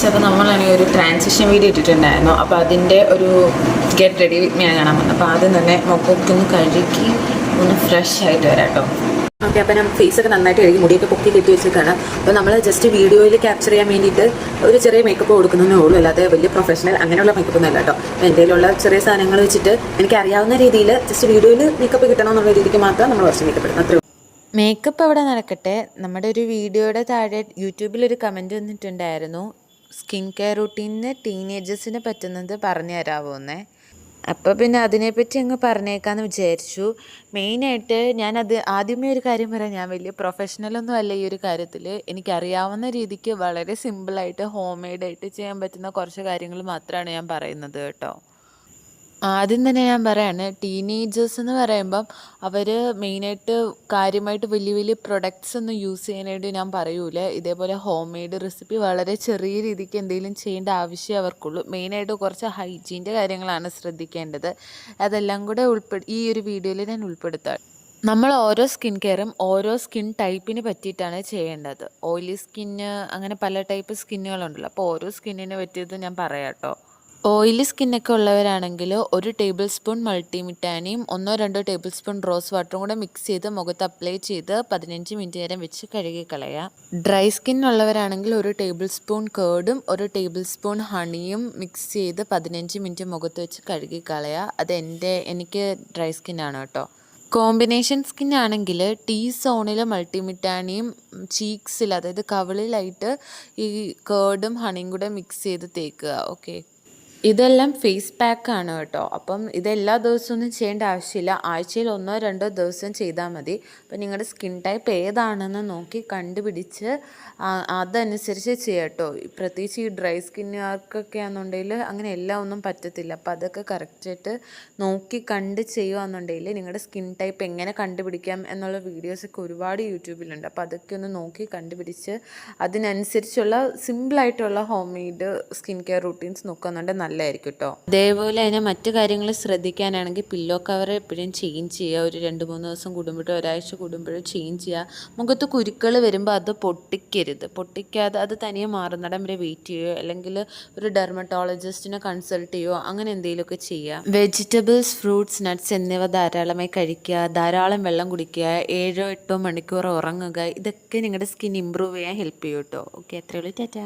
അപ്പോൾ നമ്മളാണെങ്കിൽ ഒരു ട്രാൻസിഷൻ വീഡിയോ ഇട്ടിട്ടുണ്ടായിരുന്നു. അപ്പോൾ അതിൻ്റെ ഒരു ഗെറ്റ് റെഡി വിത്ത് മീ കാണാൻ വന്നു. അപ്പോൾ ആദ്യം തന്നെ മുഖമൊക്കെ ഒന്ന് കഴുകി ഒന്ന് ഫ്രഷ് ആയിട്ട് വരാം കേട്ടോ. ഓക്കെ, അപ്പോൾ ഞാൻ ഫേസൊക്കെ നന്നായിട്ട് കഴുകി മുടിയൊക്കെ പൊക്കി കെട്ടി വെച്ചിട്ടാണ്. അപ്പോൾ നമ്മൾ ജസ്റ്റ് വീഡിയോയിൽ ക്യാപ്ചർ ചെയ്യാൻ വേണ്ടിയിട്ട് ഒരു ചെറിയ മേക്കപ്പ് കൊടുക്കുന്നതേ ഉള്ളൂ, അല്ലാതെ വലിയ പ്രൊഫഷണൽ അങ്ങനെയുള്ള മേക്കപ്പ് ഒന്നും അല്ല കേട്ടോ. അപ്പോൾ എൻ്റെ കയ്യിലുള്ള ചെറിയ സാധനങ്ങൾ വെച്ചിട്ട് എനിക്ക് അറിയാവുന്ന രീതിയിൽ ജസ്റ്റ് വീഡിയോയിൽ മേക്കപ്പ് കിട്ടണമെന്നുള്ള രീതിക്ക് മാത്രം നമ്മൾ കുറച്ച് മേക്കപ്പ് ഇടുന്നത്. അത്രയും മേക്കപ്പ് അവിടെ നടക്കട്ടെ. നമ്മുടെ ഒരു വീഡിയോയുടെ താഴെ യൂട്യൂബിലൊരു കമൻറ്റ് വന്നിട്ടുണ്ടായിരുന്നു, സ്കിൻ കെയർ റൂട്ടീനിന് ടീനേജേഴ്സിന് പറ്റുന്നത് പറഞ്ഞു തരാമോന്നേ. അപ്പോൾ പിന്നെ അതിനെപ്പറ്റി അങ്ങ് പറഞ്ഞേക്കാമെന്ന് വിചാരിച്ചു. മെയിനായിട്ട് ഞാനത് ആദ്യമേ ഒരു കാര്യം പറയാം, ഞാൻ വലിയ പ്രൊഫഷണലൊന്നും അല്ല ഈ ഒരു കാര്യത്തിൽ. എനിക്കറിയാവുന്ന രീതിക്ക് വളരെ സിമ്പിളായിട്ട് ഹോം മെയ്ഡായിട്ട് ചെയ്യാൻ പറ്റുന്ന കുറച്ച് കാര്യങ്ങൾ മാത്രമാണ് ഞാൻ പറയുന്നത് കേട്ടോ. ആദ്യം തന്നെ ഞാൻ പറയാണ്, ടീനേജേഴ്സ് എന്ന് പറയുമ്പം അവർ മെയിനായിട്ട് കാര്യമായിട്ട് വലിയ വലിയ പ്രൊഡക്ട്സ് ഒന്നും യൂസ് ചെയ്യാനായിട്ട് ഞാൻ പറയൂല. ഇതേപോലെ ഹോം മെയ്ഡ് റെസിപ്പി വളരെ ചെറിയ രീതിക്ക് എന്തെങ്കിലും ചെയ്യേണ്ട ആവശ്യമേ അവർക്കുള്ളൂ. മെയിനായിട്ട് കുറച്ച് ഹൈജീൻ്റെ കാര്യങ്ങളാണ് ശ്രദ്ധിക്കേണ്ടത്. അതെല്ലാം കൂടെ ഈ ഒരു വീഡിയോയിൽ ഞാൻ ഉൾപ്പെടുത്താം. നമ്മൾ ഓരോ സ്കിൻ കെയറും ഓരോ സ്കിൻ ടൈപ്പിന് പറ്റിയിട്ടാണ് ചെയ്യേണ്ടത്. ഓയിലി സ്കിന്ന് അങ്ങനെ പല ടൈപ്പ് സ്കിന്നുകളുണ്ടല്ലോ. അപ്പോൾ ഓരോ സ്കിന്നിന് പറ്റിയത് ഞാൻ പറയാം കേട്ടോ. ഓയിലി സ്കിന്നൊക്കെ ഉള്ളവരാണെങ്കിൽ 1 ടേബിൾ സ്പൂൺ മൾട്ടിവിറ്റാമിനും 1-2 ടേബിൾ സ്പൂൺ റോസ് വാട്ടറും കൂടെ മിക്സ് ചെയ്ത് മുഖത്ത് അപ്ലൈ ചെയ്ത് 15 മിനിറ്റ് നേരം വെച്ച് കഴുകി കളയാം. ഡ്രൈ സ്കിൻ ഉള്ളവരാണെങ്കിൽ 1 ടേബിൾ സ്പൂൺ കേർഡും 1 ടേബിൾ സ്പൂൺ ഹണിയും മിക്സ് ചെയ്ത് 15 മിനിറ്റ് മുഖത്ത് വെച്ച് കഴുകി കളയാം. അത് എനിക്ക് ഡ്രൈ സ്കിന്നാണ് കേട്ടോ. കോമ്പിനേഷൻ സ്കിൻ ആണെങ്കിൽ ടീ സോണിൽ മൾട്ടിവിറ്റാമിനും ചീക്സിൽ, അതായത് കവിളിലായിട്ട് ഈ കേർഡും ഹണിയും കൂടെ മിക്സ് ചെയ്ത് തേക്കുക. ഓക്കെ, ഇതെല്ലാം ഫേസ് പാക്കാണ് കേട്ടോ. അപ്പം ഇതെല്ലാ ദിവസമൊന്നും ചെയ്യേണ്ട ആവശ്യമില്ല, ആഴ്ചയിൽ 1-2 ദിവസം ചെയ്താൽ മതി. അപ്പം നിങ്ങളുടെ സ്കിൻ ടൈപ്പ് ഏതാണെന്ന് നോക്കി കണ്ടുപിടിച്ച് അതനുസരിച്ച് ചെയ്യാം കേട്ടോ. പ്രത്യേകിച്ച് ഈ ഡ്രൈ സ്കിന്നുകാർക്കൊക്കെ ആണെന്നുണ്ടെങ്കിൽ അങ്ങനെ എല്ലാം ഒന്നും പറ്റത്തില്ല. അപ്പം അതൊക്കെ കറക്റ്റായിട്ട് നോക്കി കണ്ട് ചെയ്യുകയാണെന്നുണ്ടെങ്കിൽ നിങ്ങളുടെ സ്കിൻ ടൈപ്പ് എങ്ങനെ കണ്ടുപിടിക്കാം എന്നുള്ള വീഡിയോസൊക്കെ ഒരുപാട് യൂട്യൂബിലുണ്ട്. അപ്പോൾ അതൊക്കെ ഒന്ന് നോക്കി കണ്ടുപിടിച്ച് അതിനനുസരിച്ചുള്ള സിമ്പിളായിട്ടുള്ള home made skin care routines നോക്കുന്നുണ്ട് നല്ലതായിരിക്കും കേട്ടോ. അതേപോലെ തന്നെ മറ്റു കാര്യങ്ങൾ ശ്രദ്ധിക്കാനാണെങ്കിൽ പില്ലോ കവർ എപ്പോഴും ചേഞ്ച് ചെയ്യുക. ഒരു 2-3 ദിവസം കൂടുമ്പോഴോ ഒരാഴ്ച കൂടുമ്പോഴോ ചേഞ്ച് ചെയ്യുക. മുഖത്ത് കുരുക്കൾ വരുമ്പോൾ അത് പൊട്ടിക്കാതെ അത് തനിയെ മാറുന്നിടം വരെ വെയിറ്റ് ചെയ്യുക, അല്ലെങ്കിൽ ഒരു ഡെർമറ്റോളജിസ്റ്റിനെ കൺസൾട്ട് ചെയ്യുക, അങ്ങനെ എന്തെങ്കിലുമൊക്കെ ചെയ്യുക. വെജിറ്റബിൾസ്, ഫ്രൂട്ട്സ്, നട്ട്സ് എന്നിവ ധാരാളമായി കഴിക്കുക, ധാരാളം വെള്ളം കുടിക്കുക, 7-8 മണിക്കൂർ ഉറങ്ങുക. ഇതൊക്കെ നിങ്ങളുടെ സ്കിൻ ഇമ്പ്രൂവ് ചെയ്യാൻ ഹെൽപ്പ് ചെയ്യും കേട്ടോ. ഓക്കെ, അത്രയേ ഉള്ളൂ. ടാറ്റാ.